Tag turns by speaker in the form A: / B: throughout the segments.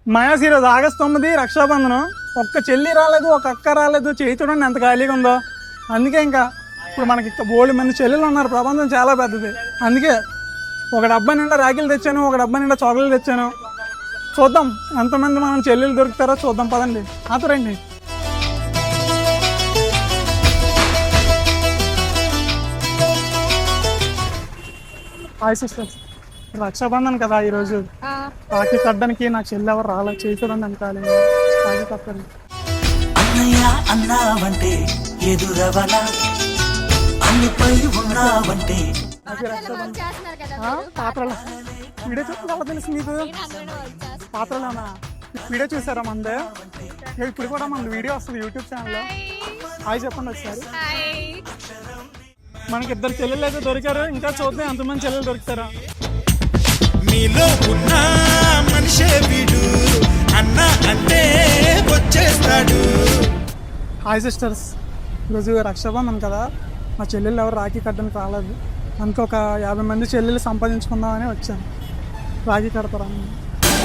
A: మయాస్ ఈరోజు ఆగస్టు 9 రక్షాబంధనం. ఒక్క చెల్లి రాలేదు, ఒక అక్క రాలేదు. చేయి చూడండి ఎంత ఖాళీగా ఉందో. అందుకే ఇంకా ఇప్పుడు మనకి ఇంకా బోల్డ్ మంది చెల్లెలు ఉన్నారు. ప్రపంచం చాలా పెద్దది. అందుకే ఒక డబ్బా నిండా రాఖీలు తెచ్చాను, ఒక డబ్బా నిండా చాక్లెట్లు తెచ్చాను. చూద్దాం ఎంతమంది మనం చెల్లెలు దొరుకుతారో చూద్దాం. పదండి నాతో రండి. హాయ్ సిస్టర్స్, రక్షాబంధన్ కదా ఈరోజు. రాఖీ కట్టడానికి నా చెల్లి ఎవరు రాలేదు. చేయించడం అనుకోవాలి. రాఖీ కట్టండి.
B: అన్నయ్య అన్నావంటే ఎదురవన అన్నిపై ఉన్నావంటే
A: పాత్రలు వీడియో చూసి ఎలా తెలుసు మీకు? పాత్రలోనా వీడియో చూసారా? మందే ఇప్పుడు కూడా మన వీడియో వస్తుంది యూట్యూబ్ ఛానల్లో. హాయ్ చెప్పండి ఒకసారి. మనకి 2 చెల్లెలు అయితే దొరికారు. ఇంకా చూద్దాం ఎంతమంది చెల్లెలు దొరుకుతారా.
B: మీలో ఉన్న మనిషే వీడు అన్న అంటే వచ్చేస్తాడు.
A: హాయ్ సిస్టర్స్, ఈరోజు రక్షాబంధన్ కదా. మా చెల్లెళ్ళు ఎవరు రాఖీ కట్టడానికి రాలేదు. అందుకే ఒక 50 మంది చెల్లెలు సంపాదించుకుందామని వచ్చాను. రాఖీ కడతారా?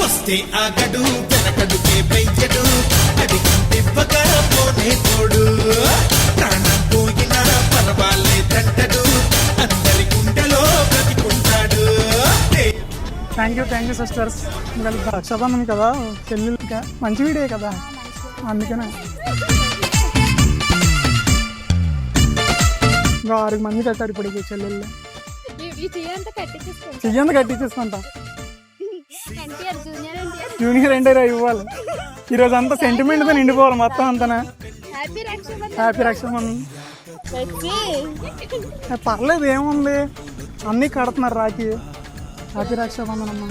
B: వస్తే ఆగడు వెనకడుకే పెంచడు అది కంటివ్వగా పోనే తోడు ప్రాణం పోయినా పర్వాలేదంటడు అందరి గుండెలో బ్రతికుంటాడు.
A: Thank you sisters. ఇంకా రక్షాబంధన్ కదా, చెల్లెలు మంచి వీడియో కదా, అందుకనే. ఇంకా 6 మంది కట్టారు ఇప్పుడు ఈ చెల్లెళ్ళు. చెయ్యంత కట్టించేసుకుంటా. జూనియర్ ఎన్టీఆర్ ఇవ్వాలి. ఈరోజు అంతా సెంటిమెంట్తో నిండిపోవాలి మొత్తం అంతనా. హ్యాపీ రక్షాబంధన్. పర్లేదు, ఏముంది, అన్నీ కడుతున్నారు రాఖీ. హ్యాపీ రక్షాబంధన్ అమ్మా.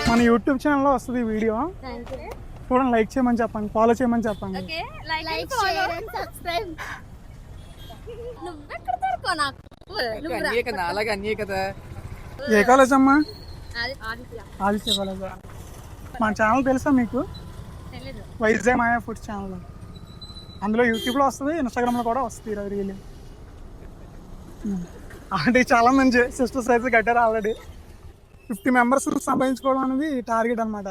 A: మన యూట్యూబ్ ఛానల్లో వస్తుంది ఈ వీడియో. చూడండి, లైక్ చేయమని చెప్పండి, ఫాలో చేయమని చెప్పండి. ఏ కాలేజ్ అమ్మా? ఆదిత్య కాలేజ్. మన ఛానల్ తెలుసా మీకు? వైజాగ్ మాయా ఫుడ్స్ ఛానల్. అందులో యూట్యూబ్లో వస్తుంది, ఇన్స్టాగ్రామ్లో కూడా వస్తుంది. ఈరోజు రీల్ అంటే చాలా మంచి సిస్టర్స్ అయితే కట్టారు. ఆల్రెడీ 50 మెంబర్స్ సంపాదించుకోవడం అనేది టార్గెట్ అనమాట.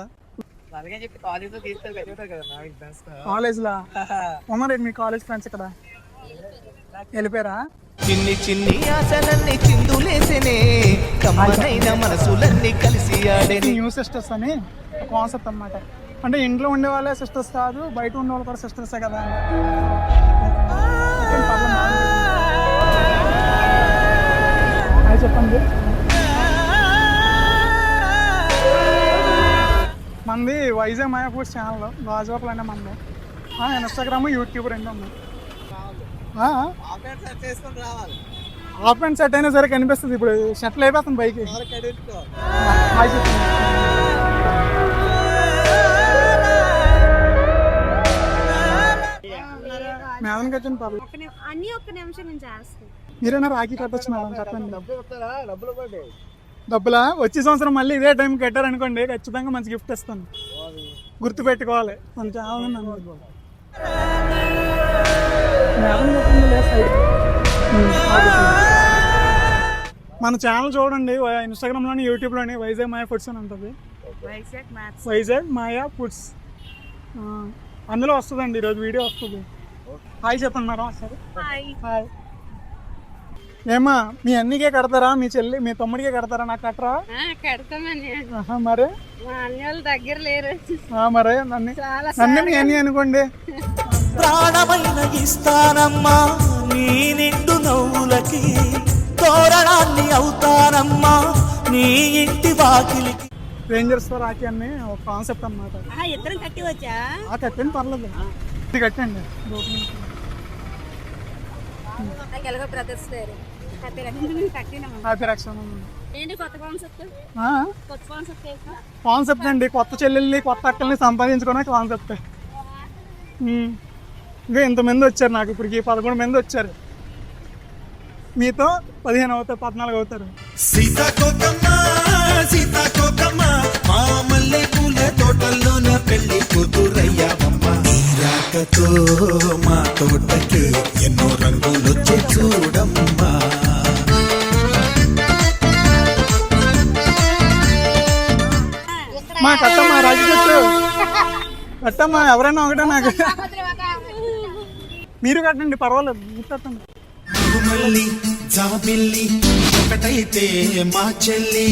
A: కాలేజ్లో ఉన్నారండి మీ కాలేజ్ ఫ్రెండ్స్ ఇక్కడ? వెళ్ళిపోయారా?
B: చిన్ని చిన్ని ఆశలన్నీ చిందులేసెనే కమ్మనైన మనసులన్నీ కలిసి ఆడేనే.
A: న్యూ సిస్టర్స్ అని కాన్సెప్ట్ అనమాట. అంటే ఇంట్లో ఉండే వాళ్ళే సిస్టర్స్ కాదు, బయట ఉండే వాళ్ళు కూడా సిస్టర్సే కదా. చెప్పండి. మంది వైజాగ్ మాయా ఫుడ్స్ ఛానల్, గాజువాకలు అనే మంది. ఇన్స్టాగ్రామ్, యూట్యూబ్ 2 ఉన్నాయి. ఆఫ్ అండ్ సెట్ అయినా సరే కనిపిస్తుంది. ఇప్పుడు షర్ట్లు అయిపోతుంది బైక్. మేడం కట్టండి పర్లేదు. మీరైనా రాఖీ కట్టొచ్చు మేడం, చెప్పండి. డబ్బులా? వచ్చే సంవత్సరం మళ్ళీ ఇదే టైం కట్టారనుకోండి, ఖచ్చితంగా మంచి గిఫ్ట్ ఇస్తాను. గుర్తు పెట్టుకోవాలి. మన ఛానల్ మన ఛానల్ చూడండి. ఇన్స్టాగ్రామ్లోని, యూట్యూబ్లోని వైజాగ్ మాయా ఫుడ్స్ అని ఉంటుంది. వైజాగ్ మాయా ఫుడ్స్ అందులో వస్తుందండి. ఈరోజు వీడియో వస్తుంది. హాయ్ చెప్పండి మేడం. సరే హాయ్. ఏమా మీ అన్నికే కడతారా? మీ చెల్లి మీ తమ్ముడికే కడతారా? నాకు కట్టరా? మరి
C: దగ్గర లేరు.
A: మరి నన్ను మీ అన్ని అనుకోండి.
B: ప్రాణమైన ఇస్తానమ్మా నీ నిండు నవ్వులకి, తోరణాన్ని అవుతానమ్మా నీ ఇంటి వాకిలికి.
A: రేంజర్స్ తో రాఖీ అన్ని ఒక కాన్సెప్ట్ అన్నమాట.
C: ఇద్దరం కట్టి వచ్చా?
A: కట్టండి పర్లేదు, ఇది కట్టండి. హ్యాపీ రక్షాబంధన్. కాన్సెప్ట్ అండి, కొత్త చెల్లెల్ని కొత్త అక్కల్ని సంపాదించుకునే కాన్సెప్ట్. ఇంకా ఇంతమంది వచ్చారు నాకు ఇప్పటికి. 11 మంది వచ్చారు. మీతో 15 అవుతారు, 14 అవుతారు.
B: సీతాకోకమ్మ మా మల్లె పూల తోటల్లోన పెళ్లి కూతురయ్యావమ్మ. రాకతో మా తోటకి ఎన్నో రంగులొచ్చే చూడమ్మా.
A: రాఖీ కట్టు కట్టమ్మా, ఎవరైనా ఒకటే నాకు. మీరు కట్టండి, పర్వాలేదు, మీరు కట్టండి.
B: మళ్ళీ జాబిల్లి ఒకటైతే మా చెల్లి.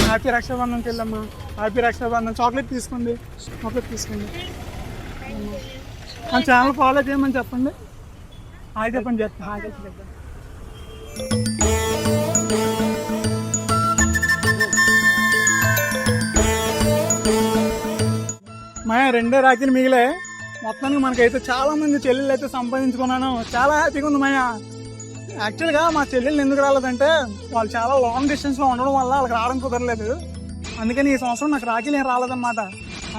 A: హ్యాపీ రక్షాబంధన్కి వెళ్ళమ్మా. హ్యాపీ రక్షాబంధన్. చాక్లెట్ తీసుకోండి, చాక్లెట్ తీసుకోండి. మన ఛానల్ ఫాలో చేయమని చెప్పండి. హాయ్ చెప్పండి, చెప్తాను. హాయ్ చెప్పండి. మాయా రెండే రాఖీలు మిగిలే. మొత్తానికి మనకైతే చాలా మంది చెల్లెళ్ళు అయితే సంపాదించుకున్నాను. చాలా హ్యాపీగా ఉంది మాయా. యాక్చువల్గా మా చెల్లెళ్ళు ఎందుకు రాలేదంటే వాళ్ళు చాలా లాంగ్ డిస్టెన్స్లో ఉండడం వల్ల వాళ్ళకి రావడం కుదరలేదు. అందుకని ఈ సంవత్సరం నాకు రాఖీలు ఏం రాలేదన్నమాట.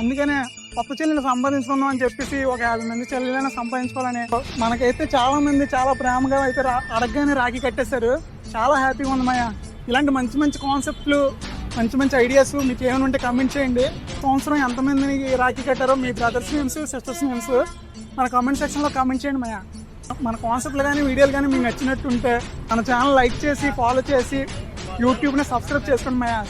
A: అందుకనే కొత్త చెల్లెలు సంపాదించుకుందాం అని చెప్పేసి ఒక 50 మంది చెల్లెలైనా సంపాదించుకోవాలని. మనకైతే చాలా మంది చాలా ప్రేమగా అయితే అడగగానే రాఖీ కట్టేశారు. చాలా హ్యాపీగా ఉంది మాయా. ఇలాంటి మంచి మంచి కాన్సెప్ట్లు, మంచి మంచి ఐడియాస్ మీకు ఏమైనా ఉంటే కమెంట్ చేయండి. సంవత్సరం ఎంతమందిని రాఖీ కట్టారో మీ బ్రదర్స్ నేమ్స్, సిస్టర్స్ నేమ్స్ మన కామెంట్ సెక్షన్లో కామెంట్ చేయండి మాయా. మన కాన్సెప్ట్లు కానీ వీడియోలు కానీ మీకు నచ్చినట్టు ఉంటే మన ఛానల్ లైక్ చేసి ఫాలో చేసి యూట్యూబ్ని సబ్స్క్రైబ్ చేసుకోండి మాయా.